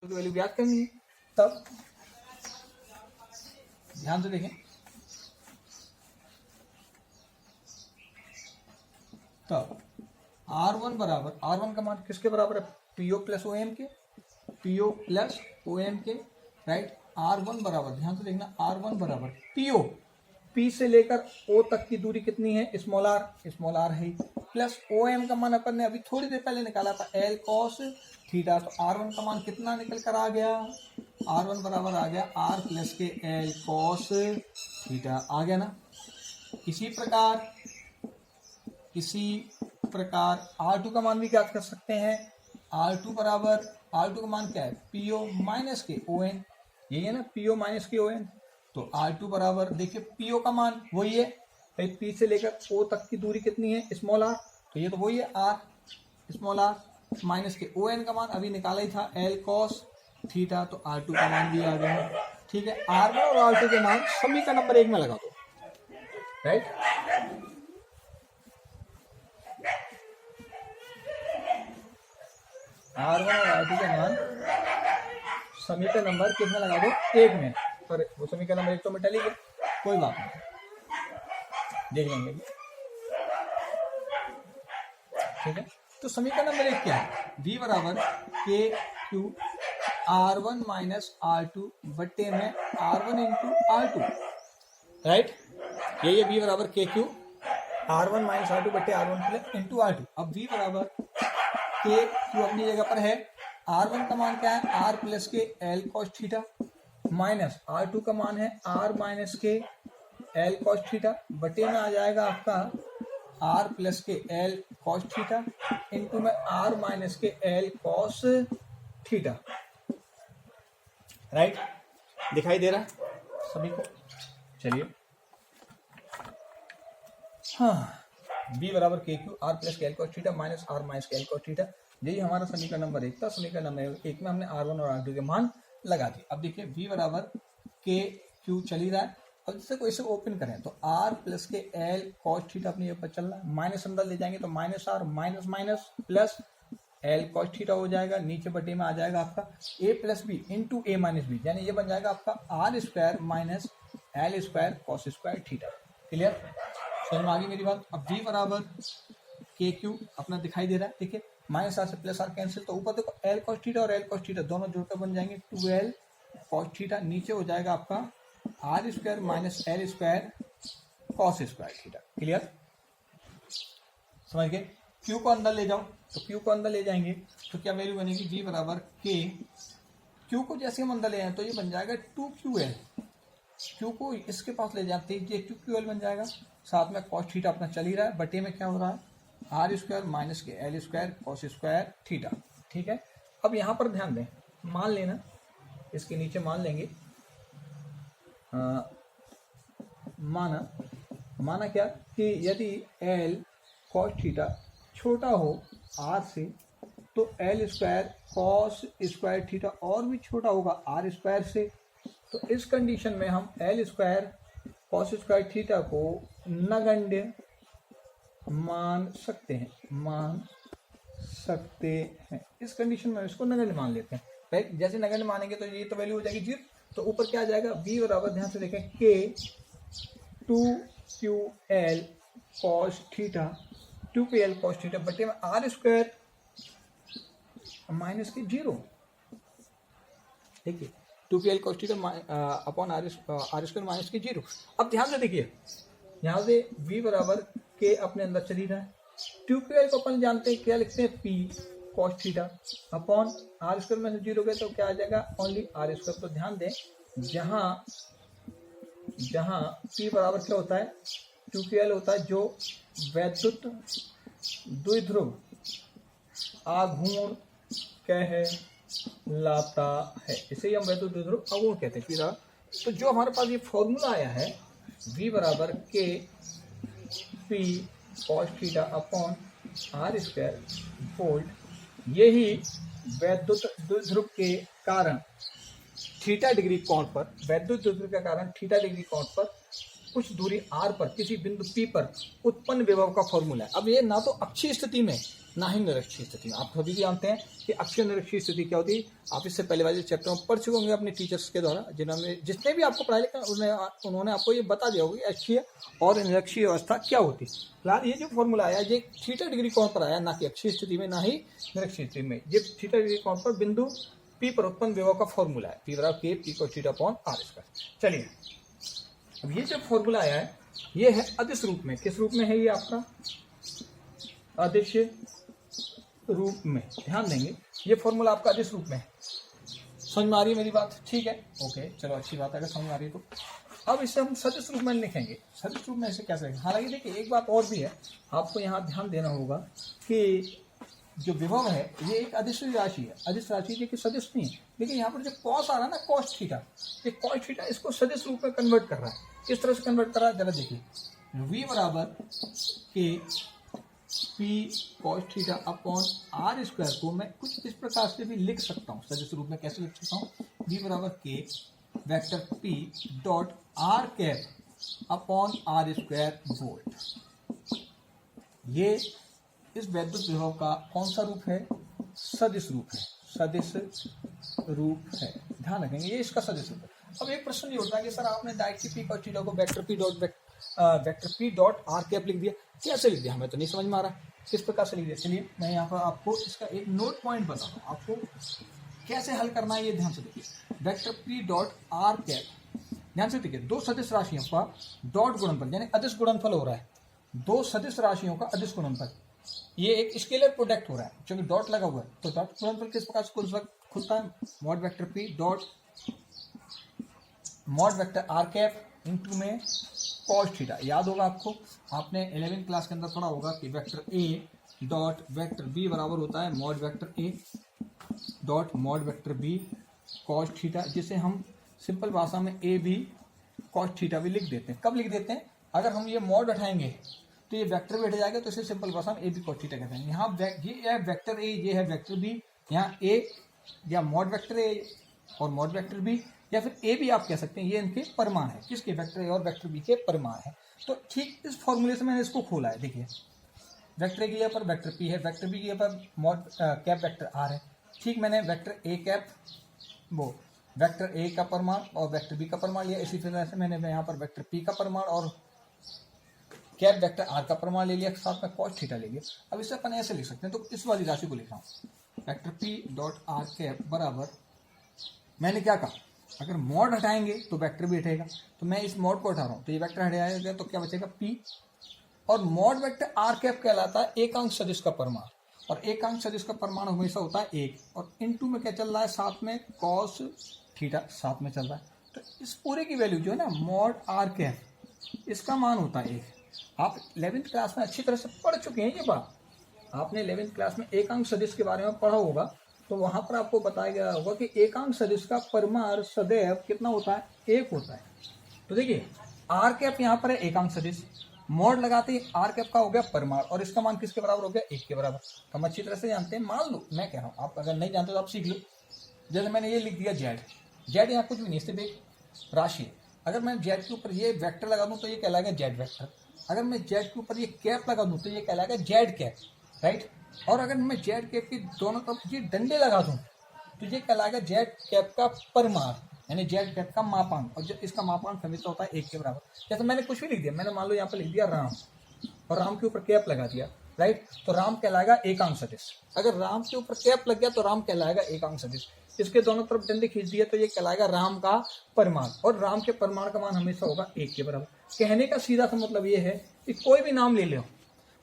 की वैल्यू ज्ञात करनी है। तब ध्यान से देखें, तब R1 बराबर, R1 का मान किसके बराबर है? PO प्लस OM के, PO प्लस OM के, राइट। R1 बराबर, ध्यान से देखना, R1 बराबर PO, P से लेकर O तक की दूरी कितनी है? स्मॉल r है, प्लस OM का मान अपन ने अभी थोड़ी देर पहले निकाला था L cos थीटा। तो R1 का मान कितना निकल कर आ गया? R1 बराबर आ गया R प्लस के L cos थीटा, आ गया ना। इसी प्रकार R2 का मान भी ज्ञात कर सकते हैं। R2 बराबर, R2 का मान क्या है? PO माइनस के ON, यही है ना, PO माइनस के ON। तो R2 बराबर, देखिए PO का मान वही है, P से लेकर O तक की दूरी कितनी है? स्मॉल r, तो ये तो वही है R स्मॉल r, माइनस के ON का मान अभी निकाला ही था L cos थीटा। तो R2 का मान भी आ गया, ठीक है। R1 और R2 के मान सभी का नंबर 1 में लगा दो, राइट। R1 और R2 के मान समीकरण नंबर कितना लगा दो? 1 में। पर वो समीकरण नंबर 1 तो मिटा लीजिए, कोई बात नहीं, देख लेंगे, ठीक है। तो समीकरण नंबर 1 क्या है? V बराबर KQ R1 माइनस R2 बट्टे में R1 इंटू R2, राइट। ये V बराबर KQ R1 माइनस R2 बट्टे R1 प्लस इंटू R2। अब V बराबर KQ अपनी जगह पर है, R1 का मान क्या है? R प्लस के L cos theta, minus R2 का मान है R माइनस के L cos थीटा, बटे में आ जाएगा आपका R प्लस के L cos थीटा इंटू में R माइनस के L cos थीटा, राइट। दिखाई दे रहा है सभी को? चलिए, हाँ, B बराबर KQ R प्लस के L cos theta minus R minus के L cos थीटा, यही हमारा समीकरण नंबर 1 था। समीकरण नंबर 1 में हमने R1 और R2 के मान लगा दिए। अब देखिए V बराबर KQ चल ही रहा है। अब इससे को इसे ओपन करें तो R प्लस के L cos थीटा अपनी जगह पर चल रहा है, माइनस अंदर ले जाएंगे तो minus R minus minus plus L cos theta हो जाएगा, नीचे बटे में आ जाएगा आपका A plus B into A minus B, यानी ये बन जाएगा आपका R square minus L square cos square theta. Clear? समझ में आ गई मेरी बात? अब V बराबर KQ अपना दिखाई दे रहा है, ठीक है। माइनस R से प्लस R कैंसिल, तो ऊपर देखो L cos थीटा और L cos थीटा दोनों जुड़कर बन जाएंगे 2L cos थीटा, नीचे हो जाएगा आपका R square minus L square cos square theta. Clear? समझ गए? Q को अंदर ले जाओ, तो Q को अंदर ले जाएंगे तो क्या वैल्यू बनेगी? V बराबर K, Q को जैसे हम अंदर ले जाए तो ये बन जाएगा 2QL, Q को इसके पास ले जाते हैं ये 2QL बन जाएगा, साथ में cos थीटा अपना चल ही रहा है, बटे में क्या हो रहा है? R स्क्वायर माइनस के L square cos square theta, ठीक है। अब यहाँ पर ध्यान दें, मान लेना, इसके नीचे मान लेंगे, माना क्या कि यदि L cos थीटा छोटा हो R से तो L square cos square theta और भी छोटा होगा R स्क्वायर से। तो इस कंडीशन में हम L square cos square theta को नगण्य मान सकते हैं, इस कंडीशन में इसको नगण्य मान लेते हैं, राइट। जैसे नगण्य मानेंगे तो ये तो वैल्यू हो जाएगी 0, तो ऊपर क्या आ जाएगा? V बराबर, ध्यान से देखें, K 2QL cos theta, 2QL cos theta बटे में R स्क्वायर माइनस के 0, ठीक है, 2QL cos theta upon R square minus के 0। अब ध्यान से देखिए, यहाँ से V बराबर K अपने अंदर चली रहा है, 2QL को अपन जानते हैं क्या लिखते हैं? P cos theta upon R square में से 0 गए तो क्या आ जाएगा? Only R square. तो ध्यान दें, जहाँ P बराबर क्या होता है? 2QL होता है जो वैद्युत द्विध्रुव आघूर्ण कहलाता है, इसे ही हम वैद्युत द्विध्रुव आघूर्ण कहते हैं। फिर तो जो हमारे पास ये फॉर्मूला आया है V बराबर K P cos theta upon R square volt, यही वैद्युत द्विध्रुव के कारण थीटा डिग्री कोण पर, वैद्युत द्विध्रुव के कारण थीटा डिग्री कोण पर कुछ दूरी r पर किसी बिंदु P पर उत्पन्न विभव का फॉर्मूला है। अब ये ना तो अक्षीय स्थिति में ना ही निरक्षीय स्थिति में। आप सभी जानते हैं कि अक्षीय निरक्षीय स्थिति क्या होती है। आप इससे पहले वाले चैप्टर में पढ़ चुके होंगे अपने टीचर्स के द्वारा, जिसने भी आपको पढ़ाया लिखा उन्होंने आपको ये बता दिया होगा कि अक्षीय और निरक्षीय अवस्था क्या होती है। फिलहाल ये जो फॉर्मूला आया ये थीटा डिग्री कोण पर आया, ना कि अक्षीय स्थिति में ना ही निरक्षीय स्थिति में। ये थीटा डिग्री कोण पर बिंदु P पर उत्पन्न विभव का फॉर्मूला है, P बराबर K P cos theta upon R square. चलिए अब ये जो फॉर्मूला आया है ये है अदिश रूप में। किस रूप में है ये आपका? अदिश रूप में। ध्यान देंगे ये फॉर्मूला आपका अदिश रूप में है। समझ में आ रही है मेरी बात? ठीक है, ओके, चलो अच्छी बात है अगर समझ में आ रही है तो। अब इसे हम सदिश रूप में लिखेंगे। सदिश रूप में इसे कैसे लिखेंगे? हालांकि देखिए एक बात और भी है, आपको यहाँ ध्यान देना होगा कि जो विभव है ये एक अदिश राशि है। अदिश राशि जो कि सदिश नहीं है, लेकिन यहाँ पर जो कॉस आ रहा है ना, कॉस थीटा, ये कॉस थीटा इसको सदिश रूप में कन्वर्ट कर रहा है। किस तरह से कन्वर्ट कर रहा है जरा देखिए। v बराबर के P cos theta upon R square को मैं कुछ इस प्रकार से भी लिख सकता हूँ सदिश रूप में। कैसे लिख सकता हूँ? v बराबर के vector P dot R cap upon R square volt. ये इस वैद्युत विभव का कौन सा रूप है? सदिश रूप है। सदिश रूप है, ध्यान रखेंगे ये इसका सदिश रूप है। अब एक प्रश्न ये होता है कि सर आपने डायरेक्टली P cos थीटा को vector P dot R cap लिख दिया, कैसे लिख दिया? हमें तो नहीं समझ में आ रहा किस प्रकार से लिख दिया। चलिए मैं यहाँ पर आपको इसका एक नोट पॉइंट बताता हूँ, आपको कैसे हल करना है ये ध्यान से देखिए। Vector P dot R cap, ध्यान से देखिए, दो सदिश राशियों का डॉट गुणनफल यानी अदिश गुणनफल हो रहा है। दो सदिश राशियों का अदिश गुणनफल, ये एक स्केलर प्रोडक्ट हो रहा है क्योंकि डॉट लगा हुआ है। तो डॉट गुणनफल किस प्रकार से खुलता है? Mod vector P dot mod vector R cap into में कॉस थीटा। याद होगा आपको, आपने 11वीं क्लास के अंदर पढ़ा होगा कि vector A dot vector B बराबर होता है mod vector A dot mod vector B cos theta, जिसे हम सिंपल भाषा में A भी कॉस थीटा भी लिख देते हैं। कब लिख देते हैं? अगर हम ये मॉड हटाएंगे तो ये वेक्टर भी हट जाएगा, तो इसे सिंपल भाषा में A भी कॉस थीटा कहते हैं। यहाँ ये है वेक्टर A, ये है वेक्टर B। यहाँ A या मॉड वेक्टर A और मॉड वेक्टर B या फिर ए भी आप कह सकते हैं, ये इनके परिमाण है। किसके? वेक्टर ए और वेक्टर बी के परिमाण है। तो ठीक इस फॉर्मूले से मैंने इसको खोला है। देखिए वेक्टर ए की जगह पर वेक्टर पी है, वेक्टर बी की जगह पर मॉड कैप वेक्टर आर है। ठीक मैंने वेक्टर ए कैप वो वेक्टर ए का परिमाण और वेक्टर बी का परिमाण लिया, इसी तरह से मैंने यहाँ पर वेक्टर पी का परिमाण और कैप वेक्टर आर का परिमाण ले लिया, साथ में कॉस थीटा ले लिया। अब इसे अपन ऐसे लिख सकते हैं, तो इस वाली राशि को लिख रहा हूँ, vector P dot are cap बराबर, मैंने क्या कहा, अगर मॉड हटाएंगे तो वेक्टर भी हटेगा, तो मैं इस मॉड को हटा रहा हूँ तो ये वेक्टर हट जाएगा, तो क्या बचेगा P। और मॉड वेक्टर आर कैप कहलाता है एकांक सदिश का परिमाण, और एकांक सदिश का परिमाण हमेशा होता है 1, और इनटू में क्या चल रहा है, साथ में कॉस थीटा साथ में चल रहा है। तो इस पूरे की वैल्यू जो है ना मॉड आर कैप, इसका मान होता है 1। आप 11वीं क्लास में अच्छी तरह से पढ़ चुके हैं ये बात। आपने 11वीं क्लास में एकांक सदिश के बारे में पढ़ा होगा, तो वहां पर आपको बताया गया होगा कि एकांक सदिश का परिमाण सदैव कितना होता है? 1 होता है। तो देखिए आर कैप यहाँ पर है एकांक सदिश, मॉड लगाते ही आर कैप का हो गया परिमाण, और इसका मान किसके बराबर हो गया? 1 के बराबर। हम अच्छी तरह से जानते हैं, मान लो, मैं कह रहा हूँ, आप अगर नहीं जानते तो आप सीख लो। जैसे मैंने ये लिख दिया जेड यहाँ कुछ भी नहीं, सिर्फ एक राशि। अगर मैं जेड के ऊपर ये वेक्टर लगा दूँ तो ये कहलाएगा जेड वेक्टर। अगर मैं जेड के ऊपर ये कैप लगा दूँ तो ये कहलाएगा जेड कैप, राइट। और अगर मैं जेड कैप के दोनों तरफ ये डंडे लगा दूं तो ये कहलाएगा जेड कैप का परिमाण, यानी जेड कैप का मापांक, और जो इसका मापांक हमेशा होता है 1 के बराबर। जैसे मैंने कुछ भी लिख दिया, मैंने मान लो यहाँ पर लिख दिया राम, और राम के ऊपर कैप लगा दिया, राइट, तो राम कहलाएगा एकांक सदिश। अगर राम के ऊपर कैप लग गया तो राम कहलाएगा एकांक सदिश। इसके दोनों तरफ डंडे खींच दिए तो ये कहलाएगा राम का परिमाण, और राम के परिमाण का मान हमेशा होगा 1 के बराबर। कहने का सीधा सा मतलब ये है कि कोई भी नाम ले लो,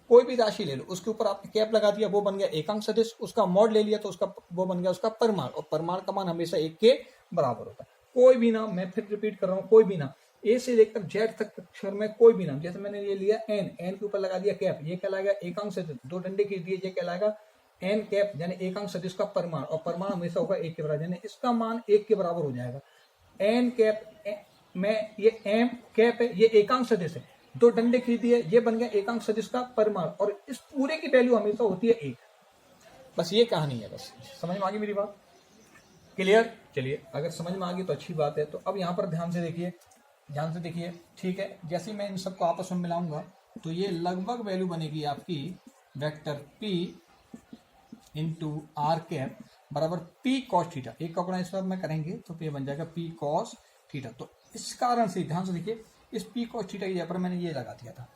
कोई भी राशि ले लो, उसके ऊपर आपने कैप लगा दिया, वो बन गया एकांक सदिश, उसका मॉड ले लिया तो उसका वो बन गया उसका परिमाण, और परिमाण का मान हमेशा 1 के बराबर होता है। कोई भी नाम, मैं फिर रिपीट कर रहा हूँ, कोई भी नाम, ए से लेकर जेड तक अक्षर में कोई भी नाम, जैसे मैंने ये लिया एन के ऊपर लगा दिया कैप, ये कहलाएगा एकांक सदिश, 2 डंडे खींच दिए, ये कहलाएगा एन कैप यानी एकांक सदिश का परिमाण, और परिमाण हमेशा होगा 1 के बराबर, यानी इसका मान 1 के बराबर हो जाएगा। एन कैप में ये एम कैप है, ये एकांक सदिश है, 2 डंडे खींच दिए, ये बन गया एकांक सदिश का परिमाण, और इस पूरे की वैल्यू हमेशा होती है 1। बस ये कहानी है, बस समझ में आ गई मेरी बात? क्लियर? चलिए अगर समझ में आ गई तो अच्छी बात है। तो अब यहाँ पर ध्यान से देखिए, ध्यान से देखिए, ठीक है। जैसे ही मैं इन सबको आपस में मिलाऊंगा तो ये लगभग वैल्यू बनेगी आपकी vector p into R cap बराबर p कॉस थीटा। एक का गुणा इस पर में करेंगे तो ये बन जाएगा p कॉस थीटा। तो इस कारण से ध्यान से देखिए, इस p कॉस थीटा की जगह पर मैंने ये लगा दिया था।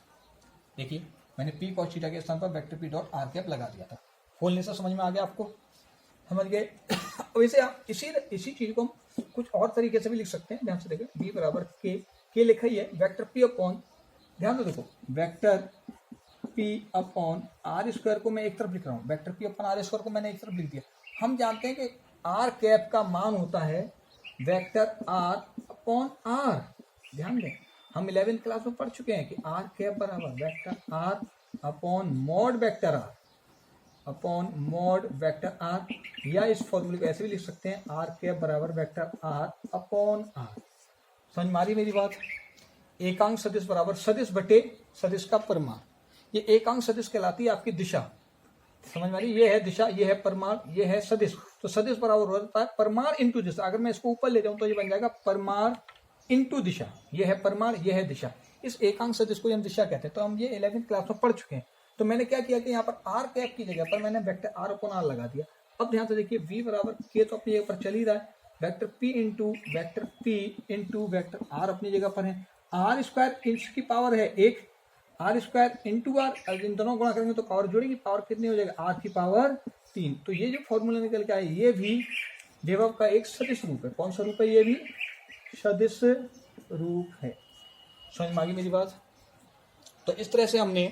देखिए मैंने p कॉस थीटा के स्थान पर vector p dot are cap लगा दिया था। खोलने से समझ में आ गया आपको? समझ गए? वैसे आप इसी चीज को कुछ और तरीके से भी लिख सकते हैं। ध्यान से देखिए, b बराबर के लिखा ही है, वेक्टर p अपॉन, ध्यान से देखो, vector p upon R square को मैं एक तरफ लिख रहा हूँ, vector p upon R square को मैंने एक तरफ लिख दिया। हम जानते हैं कि आर कैप का मान होता है वेक्टर r अपॉन r। ध्यान दें, हम 11th क्लास में पढ़ चुके हैं कि आर कैप बराबर vector r upon mod vector r upon mod vector r, या इस फॉर्मूले को ऐसे भी लिख सकते हैं, आर कैप बराबर वेक्टर r अपॉन r। समझ में आ रही मेरी बात? एकांक सदिश बराबर सदिश बटे सदिश का परिमाण। ये एकांक सदिश कहलाती है आपकी दिशा। समझ में आ रही? ये है दिशा, ये है परिमाण, ये है सदिश। तो सदिश बराबर हो जाता है परिमाण इंटू दिशा। अगर मैं इसको ऊपर ले जाऊं तो ये बन जाएगा परिमाण इंटू दिशा। ये है परिमाण, ये है दिशा। इस एकांक सदिश को हम दिशा कहते हैं। तो हम ये 11th क्लास में पढ़ चुके हैं। तो मैंने क्या किया कि यहाँ पर आर कैप की जगह पर मैंने वेक्टर आर अपॉन आर लगा दिया। अब ध्यान से देखिए, v बराबर के तो अपनी जगह पर चल ही रहा है, vector p into vector R अपनी जगह पर है। आर स्क्वायर की पावर है 1, आर स्क्वायर इंटू आर, इन दोनों गुणा करेंगे तो पावर जोड़ेंगे, पावर कितनी हो जाएगा, आर की पावर 3। तो ये जो फॉर्मूला निकल के आए, ये भी विभव का एक सदिश रूप है। कौन सा रूप है? ये भी सदिश रूप है। समझ में आ गई मेरी बात? तो इस तरह से हमने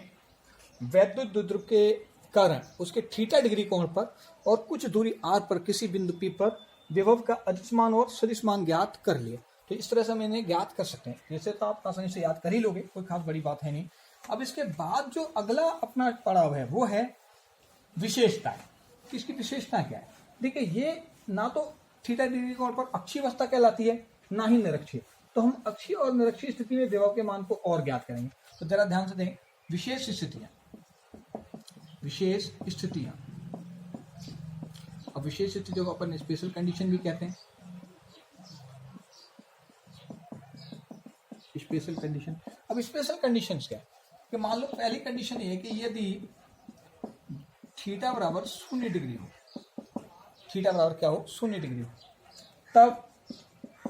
वैद्युत द्विध्रुव के कारण उसके थीटा डिग्री कोण पर और कुछ दूरी r पर किसी बिंदु P पर विभव का अदिश मान और सदिश मान ज्ञात कर लिया। तो इस तरह से हम इन्हें ज्ञात कर सकते हैं। जैसे तो आप आसानी से याद कर ही लोगे, कोई खास बड़ी बात है नहीं। अब इसके बाद जो अगला अपना पड़ाव है वो है विशेषताएं। इसकी विशेषता क्या है? देखिए, ये ना तो थीटा डिग्री कोण पर अक्षीय अवस्था कहलाती है, ना ही निरक्षीय। तो हम अक्षीय और निरक्षीय स्थिति में विभव के मान को और ज्ञात करेंगे। तो जरा ध्यान से दें, विशेष स्थितियां। अब विशेष स्थितियों को अपन स्पेशल कंडीशन भी कहते हैं। स्पेशल कंडीशन, अब स्पेशल कंडीशंस क्या है कि मान लो पहली कंडीशन ये है कि यदि थीटा बराबर 0 डिग्री हो, थीटा बराबर क्या हो, 0 डिग्री हो, तब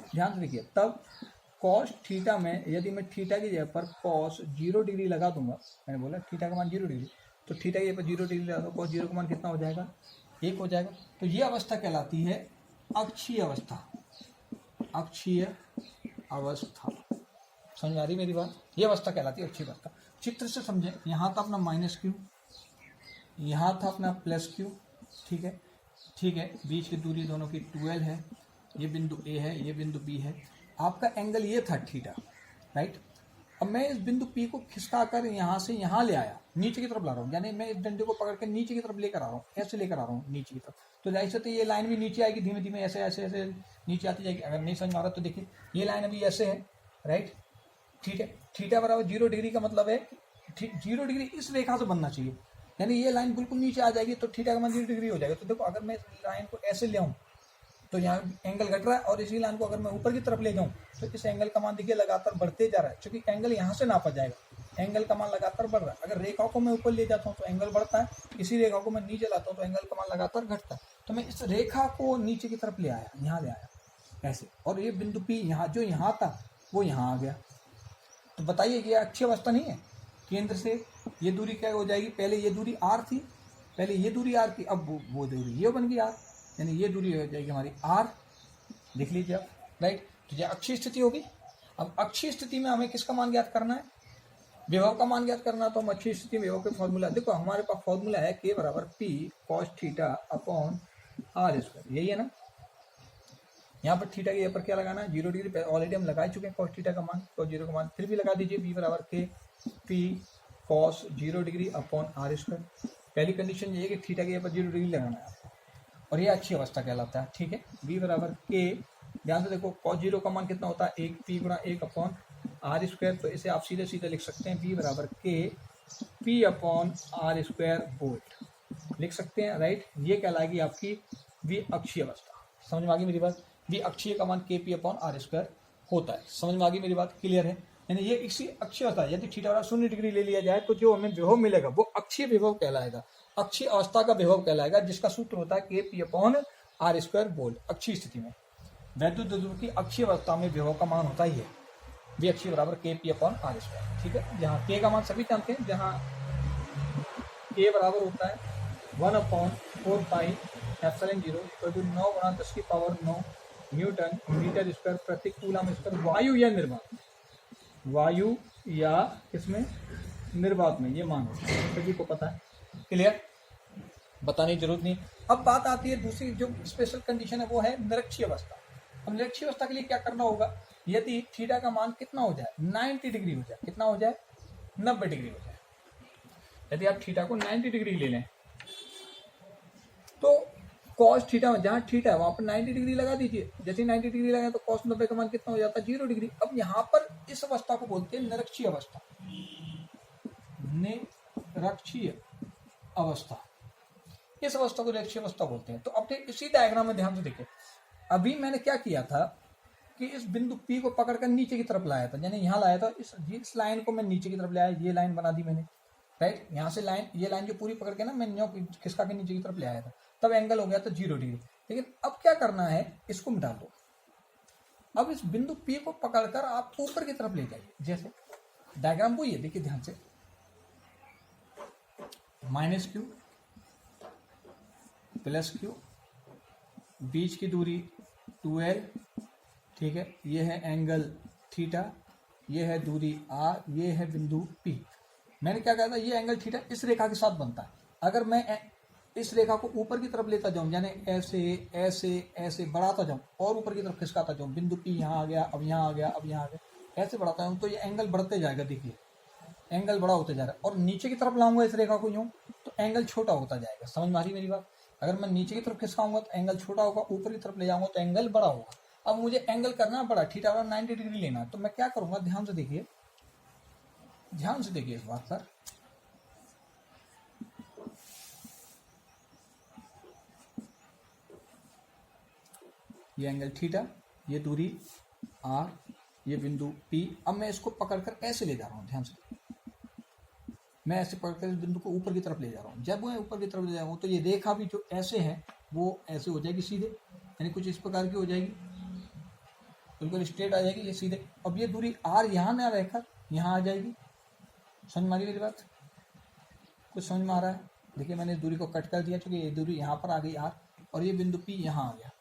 ध्यान से देखिए, तब कॉस थीटा में यदि मैं थीटा की जगह पर कॉस 0 डिग्री लगा दूंगा, मैंने बोला थीटा का मान 0 डिग्री, तो थीटा की जगह पर 0 डिग्री लगा दो, कॉस 0 का मान कितना हो जाएगा, 1 हो जाएगा। तो ये अवस्था कहलाती है अक्षीय अवस्था। अक्षीय अवस्था, समझ में आ रही मेरी बात? ये अवस्था कहलाती है अक्षीय अवस्था। चित्र से समझें, यहाँ था अपना -q, यहाँ था अपना +q, ठीक है, ठीक है। बीच की दूरी दोनों की 12 है, ये बिंदु A है, ये बिंदु B है। आपका एंगल ये था थीटा, राइट। अब मैं इस बिंदु P को खिसका कर यहाँ से यहाँ ले आया, नीचे की तरफ ला रहा हूँ, यानी मैं इस डंडे को पकड़ के नीचे की तरफ लेकर आ रहा हूँ, ऐसे लेकर आ रहा हूँ नीचे की तरफ। तो जाहिर से तो ये लाइन भी नीचे आएगी, धीमे धीमे ऐसे ऐसे ऐसे नीचे आती जाएगी। अगर नहीं समझ में आ रहा तो देखिए, ये लाइन अभी ऐसे है, राइट, ठीक है। थीटा बराबर 0 डिग्री का मतलब है 0 डिग्री इस रेखा से बनना चाहिए, यानी ये लाइन बिल्कुल नीचे आ जाएगी तो थीटा का मान 0 डिग्री हो जाएगा। तो देखो, अगर मैं इस लाइन को ऐसे ले आऊँ तो यहाँ एंगल घट रहा है, और इसी लाइन को अगर मैं ऊपर की तरफ ले जाऊँ तो इस एंगल का मान देखिए लगातार बढ़ते जा रहा है, क्योंकि एंगल यहाँ से नापा जाएगा, एंगल का मान लगातार बढ़ रहा है। अगर रेखा को मैं ऊपर ले जाता हूँ तो एंगल बढ़ता है, इसी रेखा को मैं नीचे लाता हूँ तो एंगल का मान लगातार घटता है। तो मैं इस रेखा को नीचे की तरफ ले आया, यहाँ ले आया ऐसे, और ये बिंदु P यहाँ जो यहाँ था वो यहाँ आ गया। तो बताइए, ये अच्छी अवस्था नहीं है? केंद्र से ये दूरी क्या हो जाएगी, पहले ये दूरी r थी, पहले ये दूरी r थी, अब वो दूरी ये बन गई r, यानी ये दूरी हो जाएगी हमारी r। देख लीजिए आप, राइट। तो ये अक्षीय स्थिति होगी। अब अक्षीय स्थिति में हमें किसका मान ज्ञात करना है, विभव का मान ज्ञात करना। तो हम अक्षीय स्थिति में विभव के फॉर्मूला, देखो हमारे पास फॉर्मूला है k बराबर p cos theta upon r square, यही है ना। यहाँ पर थीटा के पर क्या लगाना है, 0 डिग्री ऑलरेडी हम लगा चुके हैं, cos थीटा का मान, cos 0 का मान फिर भी लगा दीजिए, b बराबर k p cos 0 degree upon r square. पहली कंडीशन ये है कि थीटा के पर 0 डिग्री लगाना है आपको, और ये अच्छी अवस्था कहलाता है, ठीक है। b बराबर k, ध्यान से देखो, cos 0 का मान कितना होता है, 1 p गुणा 1 अपॉन r स्क्वायर। तो इसे आप सीधे सीधे लिख सकते हैं, b बराबर k p upon r square volt लिख सकते हैं, राइट। ये कहलाएगी आपकी v अक्षीय अवस्था। समझ में आ गई मेरी बात? v अक्षीय का मान k p upon r square होता है। समझ में आ गई मेरी बात, क्लियर है? यानी ये इसी अक्षीय अवस्था, यदि थीटा बराबर 0 डिग्री ले लिया जाए तो जो हमें विभव मिलेगा वो अक्षीय विभव कहलाएगा, अक्षीय अवस्था का विभव कहलाएगा, जिसका सूत्र होता है Kp/r² बोल। अक्षीय स्थिति में वैद्युत द्विध्रुव की अक्षीय अवस्था में विभव का मान होता ही है V अक्षीय बराबर Kp/r²। ठीक है, जहाँ K का मान सभी जानते हैं, जहाँ K बराबर होता है 1/4πε0 = 9 × 10⁹ न्यूटन मीटर स्क्वायर प्रति कूलम स्क्वायर वायु या निर्वात, वायु या किसमें, निर्वात में, ये मान होता है, सभी को पता है। क्लियर, बताने की जरूरत नहीं। अब बात आती है दूसरी जो स्पेशल कंडीशन है, वो है निरक्षीय अवस्था। अब निरक्षीय अवस्था के लिए क्या करना होगा, यदि थीटा का मान कितना हो जाए, 90 डिग्री हो जाए, कितना हो जाए, 90 डिग्री हो जाए। यदि आप थीटा को 90 डिग्री ले लें तो कॉस थीटा में, जहाँ थीटा है वहां पर 90 डिग्री लगा दीजिए। जैसे 90 डिग्री लगाए तो कॉस 90 का मान कितना हो जाता है, 0 डिग्री। अब यहाँ पर इस अवस्था को बोलते हैं निरक्षीय अवस्था, निरक्षीय अवस्था, इस अवस्था को निरक्षीय अवस्था बोलते हैं। तो अपने इसी डायग्राम में ध्यान से देखिए, अभी मैंने क्या किया था कि इस बिंदु P को पकड़कर नीचे की तरफ लाया था, यानी यहाँ लाया था, इस लाइन को मैं नीचे की तरफ लाया, ये लाइन बना दी मैंने, राइट। यहाँ से लाइन, ये लाइन जो पूरी पकड़ के ना मैं खिसका के नीचे की तरफ ले आया था, तब एंगल हो गया था 0 डिग्री। लेकिन अब क्या करना है, इसको मिटा दो। अब इस बिंदु P को पकड़कर आप ऊपर की तरफ ले जाइए, जैसे डायग्राम वही है, देखिए ध्यान से, -q +q, बीच की दूरी 2l, ठीक है, ये है एंगल थीटा, ये है दूरी r, ये है बिंदु P। मैंने क्या कहा था, ये एंगल थीटा इस रेखा के साथ बनता है। अगर मैं इस रेखा को ऊपर की तरफ लेता जाऊं, यानी ऐसे ऐसे ऐसे बढ़ाता जाऊं और ऊपर की तरफ खिसकाता जाऊं, बिंदु P यहाँ आ गया, अब यहाँ आ गया, अब यहाँ आ गया, ऐसे बढ़ाता हूं तो ये एंगल बढ़ते जाएगा। देखिए एंगल बड़ा होता जा रहा है, और नीचे की तरफ लाऊंगा इस रेखा को यूं तो एंगल छोटा होता जाएगा। समझ में आ रही मेरी बात? अगर मैं नीचे की तरफ खिसकाऊंगा तो एंगल छोटा होगा, ऊपर की तरफ ले जाऊंगा तो एंगल बड़ा होगा। अब मुझे एंगल करना बड़ा, थीटा बराबर 90 डिग्री लेना है, तो मैं क्या करूंगा, ध्यान से देखिए, ध्यान से देखिए इस बात पर। ये एंगल थीटा, ये दूरी r, ये बिंदु P। अब मैं इसको पकड़कर ऐसे ले जा रहा हूँ, ध्यान से, मैं ऐसे पकड़कर इस बिंदु को ऊपर की तरफ ले जा रहा हूँ। जब मैं ऊपर की तरफ ले जाऊँ तो ये रेखा भी जो ऐसे है वो ऐसे हो जाएगी सीधे, यानी कुछ इस प्रकार की हो जाएगी, बिल्कुल स्ट्रेट आ जाएगी ये सीधे। अब ये दूरी r यहाँ ना रहकर यहाँ आ जाएगी। समझ में आ रही मेरी बात? कुछ समझ में आ रहा है? देखिए मैंने इस दूरी को कट कर दिया, क्योंकि ये दूरी यहाँ पर आ गई r, और ये बिंदु P यहाँ आ गया,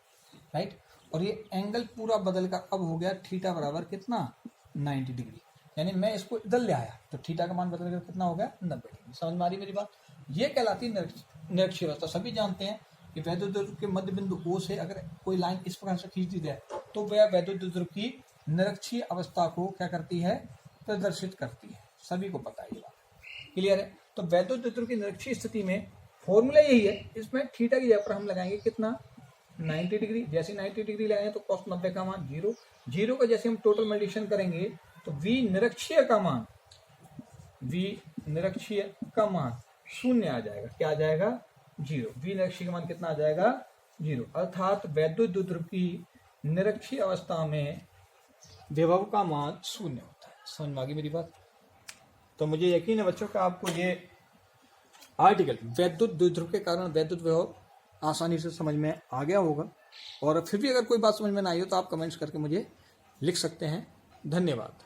राइट। और ये एंगल पूरा बदल कर अब हो गया थीटा बराबर कितना, 90 डिग्री। यानी मैं इसको इधर ले आया तो थीटा का मान बदल कर कितना हो गया, 90 डिग्री। समझ में आ रही मेरी बात? ये कहलाती है निरक्षीय अवस्था। सभी जानते हैं कि वैद्युत द्विध्रुव के मध्य बिंदु O से अगर कोई लाइन इस प्रकार से खींच दी जाए तो वह वैद्युत द्विध्रुव की निरक्षीय अवस्था को क्या करती है, प्रदर्शित करती है। सभी को पता है ये बात, क्लियर है? तो वैद्युत द्विध्रुव की निरक्षीय स्थिति में फॉर्मूला यही है, इसमें थीटा की जगह पर हम लगाएंगे कितना, 90 डिग्री। जैसे 90 डिग्री लगाएंगे तो cos 90 का मान 0, 0 का जैसे हम टोटल मल्टीप्लिकेशन करेंगे तो V निरक्षीय का मान, V निरक्षीय का मान 0 आ जाएगा। क्या आ जाएगा, 0। V निरक्षीय का मान कितना आ जाएगा, 0। अर्थात वैद्युत द्विध्रुव की निरक्षीय अवस्था में विभव का मान 0 होता है। समझ में आ गई मेरी बात? तो मुझे यकीन है बच्चों का आपको ये आर्टिकल वैद्युत द्विध्रुव के कारण वैद्युत विभव आसानी से समझ में आ गया होगा। और फिर भी अगर कोई बात समझ में ना आई हो तो आप कमेंट्स करके मुझे लिख सकते हैं। धन्यवाद।